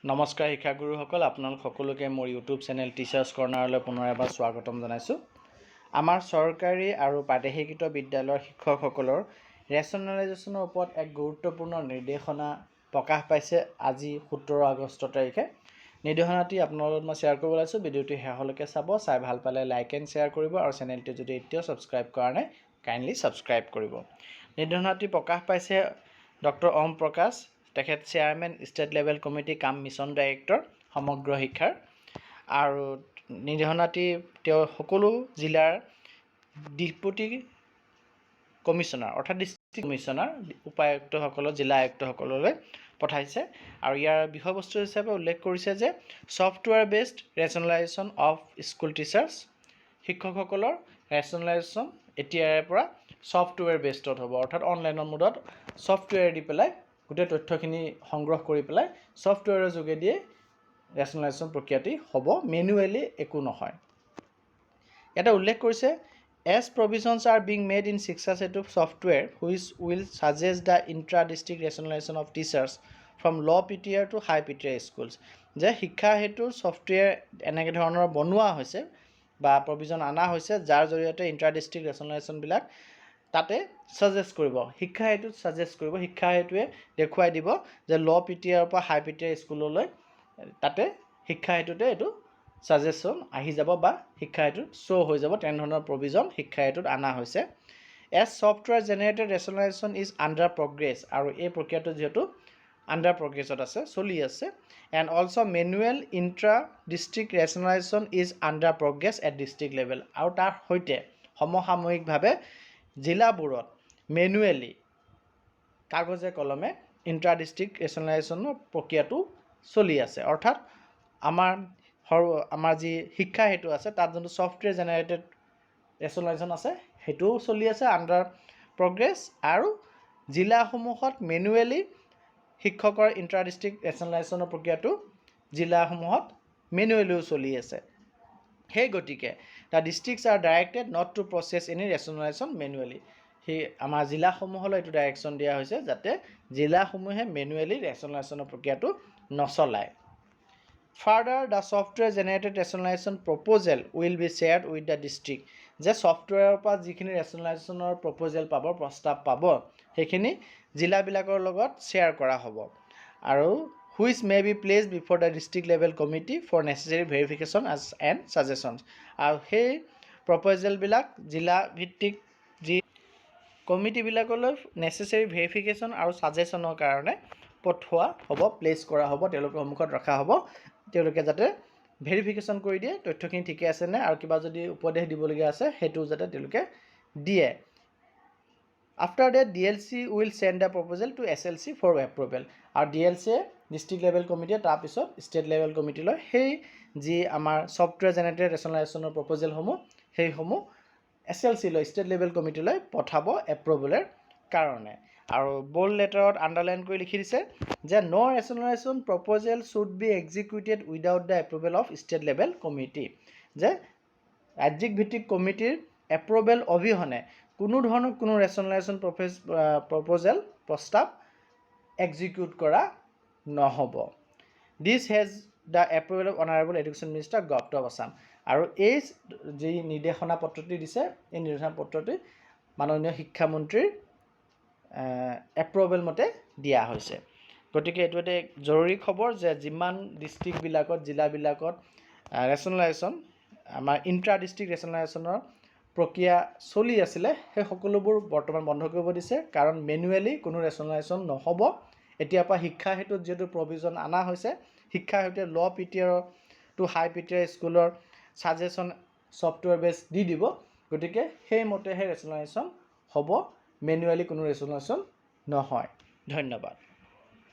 নমস্কাৰ শিক্ষাগুৰুসকল, আপোনালোক সকলোকে মোৰ ইউটিউব চেনেল টিচাৰ্ছ কৰ্ণাৰলৈ পুনৰ এবাৰ স্বাগতম জনাইছোঁ। আমাৰ চৰকাৰী আৰু প্ৰাদেশিকৃত বিদ্যালয়ৰ শিক্ষকসকলৰ ৰেচনেলাইজেশ্যনৰ ওপৰত এক গুৰুত্বপূৰ্ণ নিৰ্দেশনা প্ৰকাশ পাইছে আজি 17 আগষ্ট তাৰিখে। নিৰ্দেশনাটি আপোনালোকৰ লগত মই শ্বেয়াৰ কৰিব ওলাইছোঁ। ভিডিঅ'টি শেষলৈকে চাব, চাই ভাল পালে লাইক এণ্ড শ্বেয়াৰ কৰিব আৰু চেনেলটো যদি এতিয়াও ছাবস্ক্ৰাইব কৰা নাই কাইণ্ডলি ছাবস্ক্ৰাইব কৰিব। নিৰ্দেশনাটি প্ৰকাশ পাইছে ডক্টৰ ওম প্ৰকাশ, তেখেত চেয়াৰমেন ষ্টেট লেভেল কমিটি কাম মিছন ডাইৰেক্টৰ সমগ্ৰ শিক্ষাৰ। আৰু নিৰ্দেশনাটি তেওঁ সকলো জিলাৰ ডেপুটি কমিশ্যনাৰ অৰ্থাৎ ডিষ্ট্ৰিক্ট কমিশ্যনাৰ, উপায়ুক্তসকলৰ জিলা আয়ুক্তসকললৈ পঠাইছে। আৰু ইয়াৰ বিষয়বস্তু হিচাপে উল্লেখ কৰিছে যে software based rationalisation of school teachers, শিক্ষকসকলৰ ৰেচনেলাইজেশ্যন এতিয়াৰে পৰা ছফ্টৱেৰ বেছডত হ'ব, অৰ্থাৎ অনলাইনৰ মোডত ছফ্টৱেৰ দি পেলাই গোটেই তথ্যখিনি সংগ্ৰহ কৰি পেলাই ছফ্টৱেৰৰ যোগেদিয়ে ৰেচনেলাইজেশ্যন প্ৰক্ৰিয়াটি হ'ব, মেনুৱেলি একো নহয়। ইয়াতে উল্লেখ কৰিছে as provisions are being made in Shiksha Setu software which will suggest the intra district rationalisation of teachers from low' PTR to high PTR schools. যে শিক্ষা সেতু ছফ্টৱেৰ এনেকৈ ধৰণৰ বনোৱা হৈছে বা প্ৰভিজন অনা হৈছে, যাৰ জৰিয়তে ইণ্ট্ৰা ডিষ্ট্ৰিক্ট ৰেচনেলাইজেশ্যনবিলাক তাতে ছাজেষ্ট কৰিব, শিক্ষা সেতুত ছাজেষ্ট কৰিব। শিক্ষা সেতুৱে দেখুৱাই দিব যে ল' পিটিআৰৰ পৰা হাই পিটিআৰ স্কুললৈ তাতে শিক্ষা সেতুতে এইটো ছাজেশ্যন আহি যাব বা শিক্ষা সেতুত শ্ব' হৈ যাব। তেনেধৰণৰ প্ৰভিজন শিক্ষা সেতুত অনা হৈছে। As software generated rationalisation is under progress, আৰু এই প্ৰক্ৰিয়াটো যিহেতু আণ্ডাৰ প্ৰগ্ৰেছত আছে, চলি আছে। And also' manual intra district rationalisation is under progress at district level, আৰু তাৰ সৈতে সমসাময়িকভাৱে জিলাবোৰত মেনুৱেলি কাগজে কলমে ইণ্ট্ৰা ডিষ্ট্ৰিক্ট ৰেচনেলাইজেশ্যনৰ প্ৰক্ৰিয়াটো চলি আছে। অৰ্থাৎ আমাৰ যি শিক্ষা সেতু আছে তাত যোনটো ছফ্টৱেৰ জেনেৰেটেড ৰেচনেলাইজেশ্যন আছে সেইটোও চলি আছে আণ্ডাৰ প্ৰগ্ৰেছ, আৰু জিলাসমূহত মেনুৱেলি শিক্ষকৰ ইণ্ট্ৰা ডিষ্ট্ৰিক্ট ৰেচনেলাইজেশ্যনৰ প্ৰক্ৰিয়াটো জিলাসমূহত মেনুৱেলিও চলি আছে। সেই গতিকে the districts are directed not to process any rationalisation manually. সেই আমাৰ জিলাসমূহলৈ এইটো ডাইৰেকশ্যন দিয়া হৈছে যাতে জিলাসমূহে মেনুৱেলি ৰেচনেলাইজেশ্যনৰ প্ৰক্ৰিয়াটো নচলায়। Further the software generated rationalisation proposal will be shared with the district. যে ছফ্টৱেৰৰ পৰা যিখিনি ৰেচনেলাইজেশ্যনৰ প্ৰপ'জেল পাব, প্ৰস্তাৱ পাব, সেইখিনি জিলাবিলাকৰ লগত শ্বেয়াৰ কৰা হ'ব, আৰু which may be placed before the district level committee for necessary verification and suggestions. আৰু সেই প্ৰপ'জেলবিলাক জিলা ভিত্তিক যি কমিটিবিলাকলৈ নেচেচেৰী ভেৰিফিকেশ্যন আৰু ছাজেশ্যনৰ কাৰণে পঠোৱা হ'ব, প্লেচ কৰা হ'ব, তেওঁলোকৰ সন্মুখত ৰখা হ'ব, তেওঁলোকে যাতে ভেৰিফিকেশ্যন কৰি দিয়ে তথ্যখিনি ঠিকে আছেনে, আৰু কিবা যদি উপদেশ দিবলগীয়া আছে সেইটো যাতে তেওঁলোকে দিয়ে। After that DLC will send the proposal to SLC for approval, আৰু DLCয়ে ডিষ্ট্ৰিক্ট লেভেল কমিটিয়ে তাৰপিছত ষ্টেট লেভেল কমিটিলৈ সেই যি আমাৰ ছফ্টৱেৰ জেনেৰেটেড ৰেচনেলাইজেশ্যনৰ প্ৰপ'জেলসমূহ সেইসমূহ SLC লৈ ষ্টেট লেভেল কমিটিলৈ পঠাব এপ্ৰুভেলৰ কাৰণে। আৰু বোল্ড লেটাৰত আণ্ডাৰলাইন কৰি লিখি দিছে যে no' rationalisation proposal should be executed without the approval of state level committee. যে ৰাজ্যিক ভিত্তিক কমিটিৰ এপ্ৰুভেল অবিহনে কোনো ধৰণৰ কোনো ৰেচনেলাইজেশ্যন প্ৰপ'জেল প্ৰস্তাৱ এক্সিকিউট কৰা নহ'ব। This has the approval of honourable education minister government of Assam. আৰু এই যি নিৰ্দেশনা পত্ৰটি দিছে, এই নিৰ্দেশনা পত্ৰটি মাননীয় শিক্ষামন্ত্ৰীৰ এপ্ৰুভেল মতে দিয়া হৈছে। গতিকে এইটো এটা জৰুৰী খবৰ যে যিমান ডিষ্ট্ৰিক্টবিলাকত, জিলাবিলাকত ৰেচনেলাইজেশ্যন আমাৰ ইণ্ট্ৰা ডিষ্ট্ৰিক্ট ৰেচনেলাইজেশ্যনৰ প্ৰক্ৰিয়া চলি আছিলে, সেই সকলোবোৰ বৰ্তমান বন্ধ কৰিব দিছে, কাৰণ মেনুৱেলি কোনো ৰেচনেলাইজেশ্যন নহ'ব। এতিয়াৰ পৰা শিক্ষা সেতুত যিহেতু প্ৰভিজন অনা হৈছে, শিক্ষা সেতুৱে ল' পিটিআৰ টু হাই পিটিআৰ স্কুলৰ ছাজেশ্যন ছফ্টৱেৰ বেছ দি দিব, গতিকে সেইমতেহে ৰেচনেলাইজেশ্যন হ'ব, মেনুৱেলি কোনো ৰেচনেলাইজেশ্যন নহয়। ধন্যবাদ।